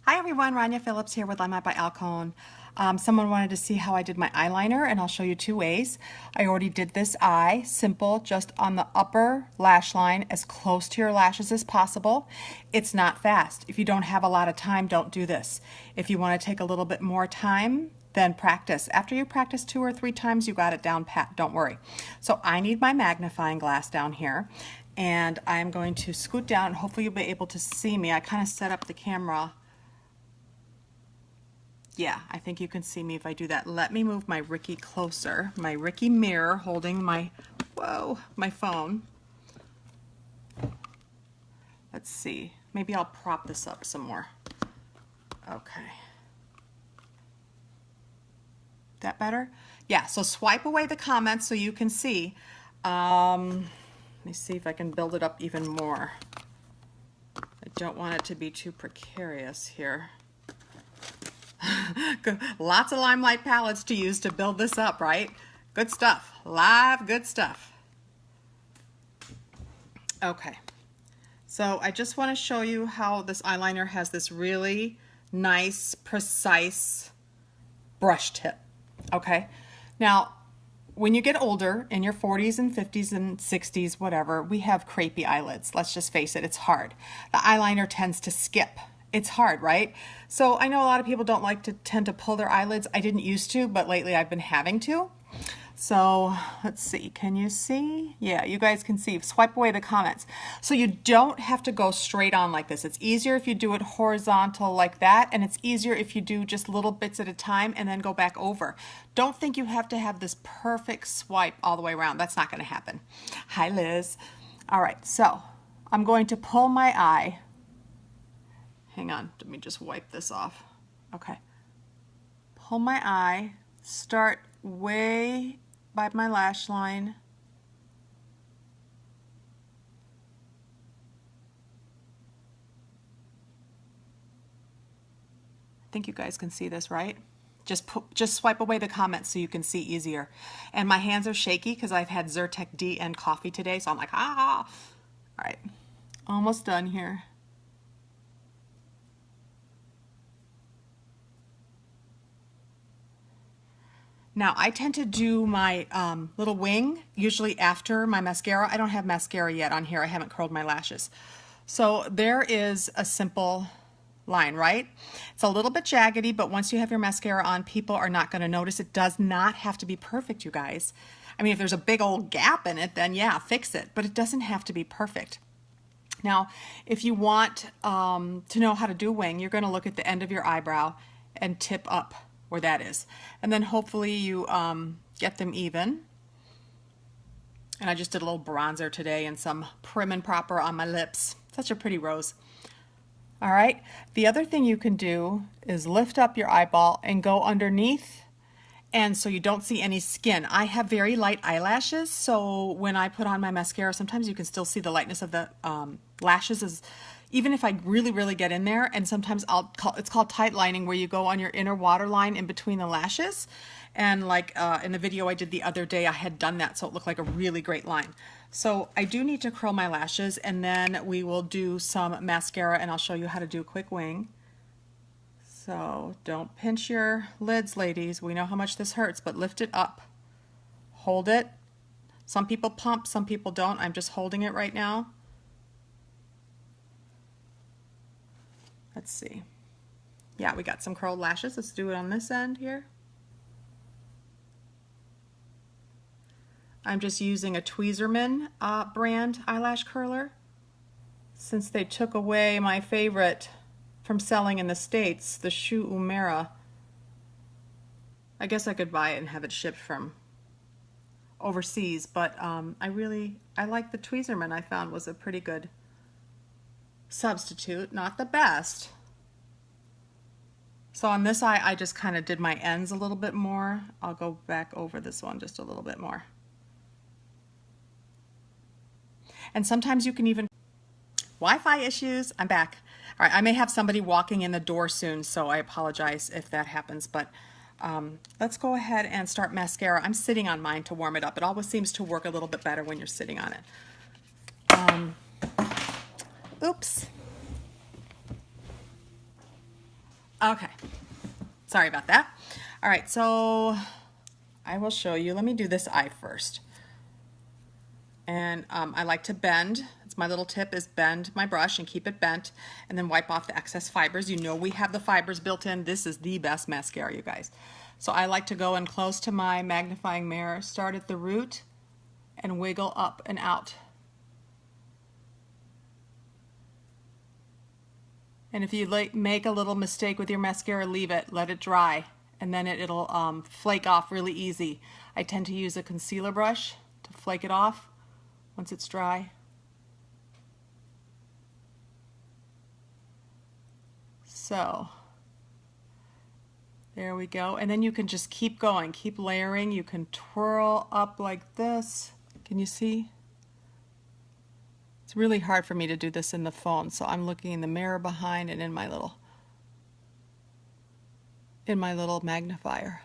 Hi everyone, Rania Phillips here with LimeLight by Alcone. Someone wanted to see how I did my eyeliner, and I'll show you two ways. I already did this eye, simple, just on the upper lash line, as close to your lashes as possible. It's not fast. If you don't have a lot of time, don't do this. If you want to take a little bit more time, then practice. After you practice 2 or 3 times, you got it down pat, don't worry. So I need my magnifying glass down here, and I'm going to scoot down, and hopefully you'll be able to see me. I kind of set up the camera. Yeah, I think you can see me if I do that. Let me move my Ricky closer. My Ricky mirror holding my, my phone. Let's see. Maybe I'll prop this up some more. Okay. That better? Yeah, so swipe away the comments so you can see. Let me see if I can build it up even more. I don't want it to be too precarious here. Lots of LimeLight palettes to use to build this up, right? Good stuff. Live good stuff. Okay. So I just want to show you how this eyeliner has this really nice, precise brush tip. Okay. Now, when you get older, in your 40s and 50s and 60s, whatever, we have crepey eyelids. Let's just face it, it's hard. The eyeliner tends to skip. It's hard, right? So I know a lot of people don't like to tend to pull their eyelids. I didn't used to, but lately I've been having to. So let's see, can you see? Yeah, you guys can see. Swipe away the comments. So you don't have to go straight on like this. It's easier if you do it horizontal like that, and it's easier if you do just little bits at a time and then go back over. Don't think you have to have this perfect swipe all the way around. That's not going to happen. Hi, Liz. All right, so I'm going to pull my eye. Hang on, let me just wipe this off. Okay. Pull my eye, start way by my lash line. I think you guys can see this, right? Just swipe away the comments so you can see easier. And my hands are shaky because I've had Zyrtec D and coffee today, so I'm like, ah. All right, almost done here. Now, I tend to do my little wing usually after my mascara. I don't have mascara yet on here. I haven't curled my lashes. So there is a simple line, right? It's a little bit jaggedy, but once you have your mascara on, people are not going to notice. It does not have to be perfect, you guys. I mean, if there's a big old gap in it, then yeah, fix it. But it doesn't have to be perfect. Now, if you want to know how to do wing, you're going to look at the end of your eyebrow and tip up where that is, and then hopefully you get them even. And I just did a little bronzer today and some prim and proper on my lips. Such a pretty rose. All right, the other thing you can do is lift up your eyeball and go underneath, and so you don't see any skin. I have very light eyelashes, so when I put on my mascara, sometimes you can still see the lightness of the lashes even if I really get in there. And sometimes it's called tight lining, where you go on your inner waterline in between the lashes. And like in the video I did the other day, I had done that, so it looked like a really great line. So I do need to curl my lashes, and then we will do some mascara, and I'll show you how to do a quick wing. So don't pinch your lids, ladies. We know how much this hurts, but lift it up. Hold it. Some people pump, some people don't. I'm just holding it right now. Let's see. Yeah, we got some curled lashes. Let's do it on this end here. I'm just using a Tweezerman brand eyelash curler, since they took away my favorite from selling in the States, the Shu Uemura. I guess I could buy it and have it shipped from overseas, but I like the Tweezerman. I found was a pretty good substitute, not the best. So on this eye, I just kind of did my ends a little bit more. I'll go back over this one just a little bit more. And sometimes you can even, Wi-Fi issues, I'm back. All right, I may have somebody walking in the door soon, so I apologize if that happens, but let's go ahead and start mascara. I'm sitting on mine to warm it up. It always seems to work a little bit better when you're sitting on it. Oops. Okay, sorry about that. All right, so I will show you. Let me do this eye first. And I like to bend. It's my little tip is bend my brush and keep it bent and then wipe off the excess fibers. You know we have the fibers built in. This is the best mascara, you guys. So I like to go in close to my magnifying mirror, start at the root and wiggle up and out. And if you make a little mistake with your mascara, leave it, let it dry, and then it'll flake off really easy. I tend to use a concealer brush to flake it off once it's dry. So there we go. And then you can just keep going, keep layering. You can twirl up like this. Can you see? It's really hard for me to do this in the phone, so I'm looking in the mirror behind and in my little magnifier.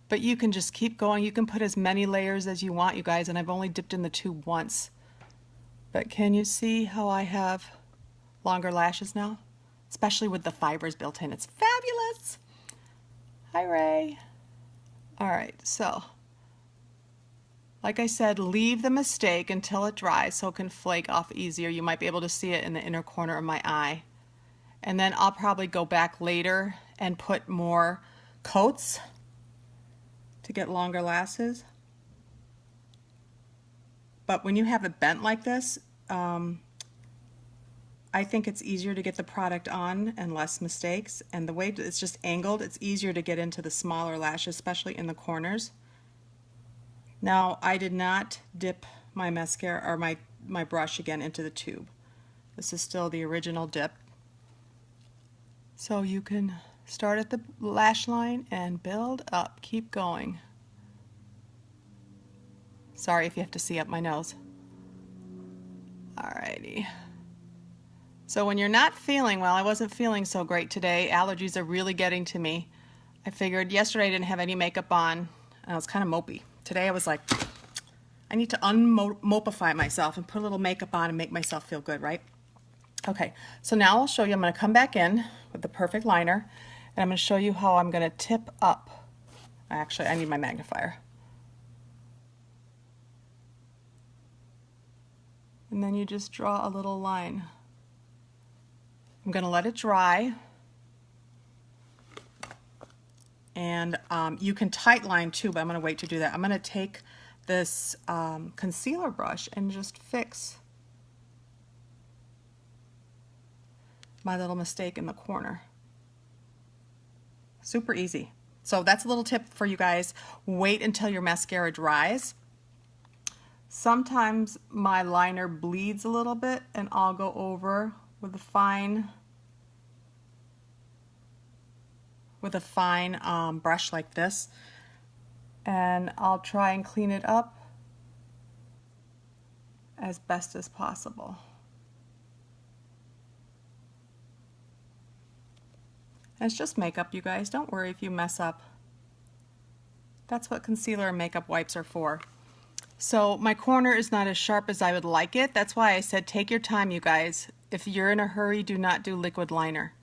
But you can just keep going. You can put as many layers as you want, you guys, and I've only dipped in the tube once. But can you see how I have longer lashes now? Especially with the fibers built in. It's fabulous. Hi, Ray. All right, so like I said, leave the mistake until it dries so it can flake off easier. You might be able to see it in the inner corner of my eye. And then I'll probably go back later and put more coats to get longer lashes. But when you have it bent like this, I think it's easier to get the product on and less mistakes. And the way it's just angled, it's easier to get into the smaller lashes, especially in the corners. Now, I did not dip my mascara or my brush again into the tube. This is still the original dip. So you can start at the lash line and build up. Keep going. Sorry if you have to see up my nose. Alrighty. So when you're not feeling well, I wasn't feeling so great today. Allergies are really getting to me. I figured yesterday I didn't have any makeup on and I was kind of mopey. Today I was like, I need to unmopify myself and put a little makeup on and make myself feel good, right? Okay, so now I'll show you. I'm going to come back in with the perfect liner and I'm going to show you how I'm going to tip up. Actually, I need my magnifier. And then you just draw a little line. I'm going to let it dry. And you can tight line too, but I'm going to wait to do that. I'm going to take this concealer brush and just fix my little mistake in the corner. Super easy. So that's a little tip for you guys. Wait until your mascara dries. Sometimes my liner bleeds a little bit and I'll go over with a fine brush like this, and I'll try and clean it up as best as possible. And it's just makeup, you guys. Don't worry if you mess up. That's what concealer and makeup wipes are for. So my corner is not as sharp as I would like it. That's why I said take your time, you guys. If you're in a hurry, do not do liquid liner.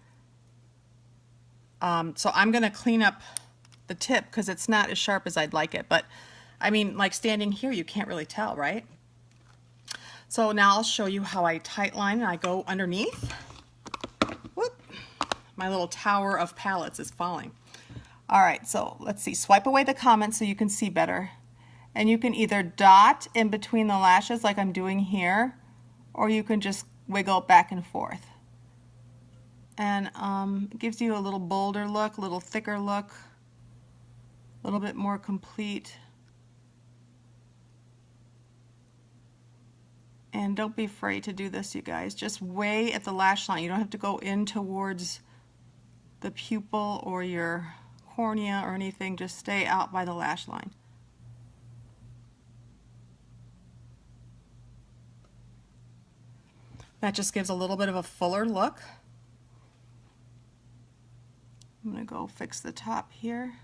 So I'm going to clean up the tip because it's not as sharp as I'd like it. But I mean, like standing here, you can't really tell, right? So now I'll show you how I tight line and I go underneath. Whoop. My little tower of palettes is falling. All right, so let's see. Swipe away the comments so you can see better. And you can either dot in between the lashes like I'm doing here, or you can just wiggle back and forth. And it gives you a little bolder look, a little thicker look, a little bit more complete. And don't be afraid to do this, you guys. Just way at the lash line. You don't have to go in towards the pupil or your cornea or anything. Just stay out by the lash line. That just gives a little bit of a fuller look. I'm going to go fix the top here.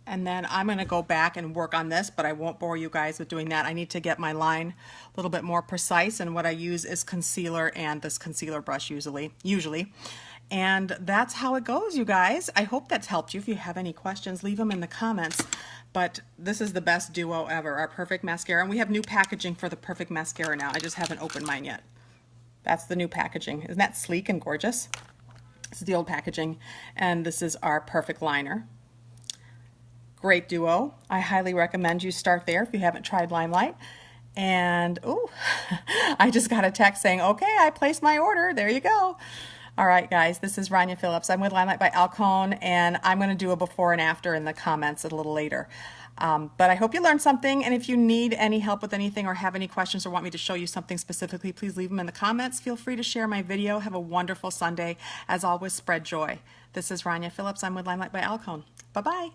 And then I'm going to go back and work on this, but I won't bore you guys with doing that. I need to get my line a little bit more precise, and what I use is concealer and this concealer brush usually. And that's how it goes, you guys. I hope that's helped you. If you have any questions, leave them in the comments. But this is the best duo ever, our Perfect Mascara. And we have new packaging for the Perfect Mascara now. I just haven't opened mine yet. That's the new packaging. Isn't that sleek and gorgeous? This is the old packaging. And this is our Perfect Liner. Great duo. I highly recommend you start there if you haven't tried LimeLight. And, ooh, I just got a text saying, okay, I placed my order. There you go. All right, guys, this is Rania Phillips. I'm with LimeLight by Alcone, and I'm going to do a before and after in the comments a little later. But I hope you learned something, and if you need any help with anything or have any questions or want me to show you something specifically, please leave them in the comments. Feel free to share my video. Have a wonderful Sunday. As always, spread joy. This is Rania Phillips. I'm with LimeLight by Alcone. Bye-bye.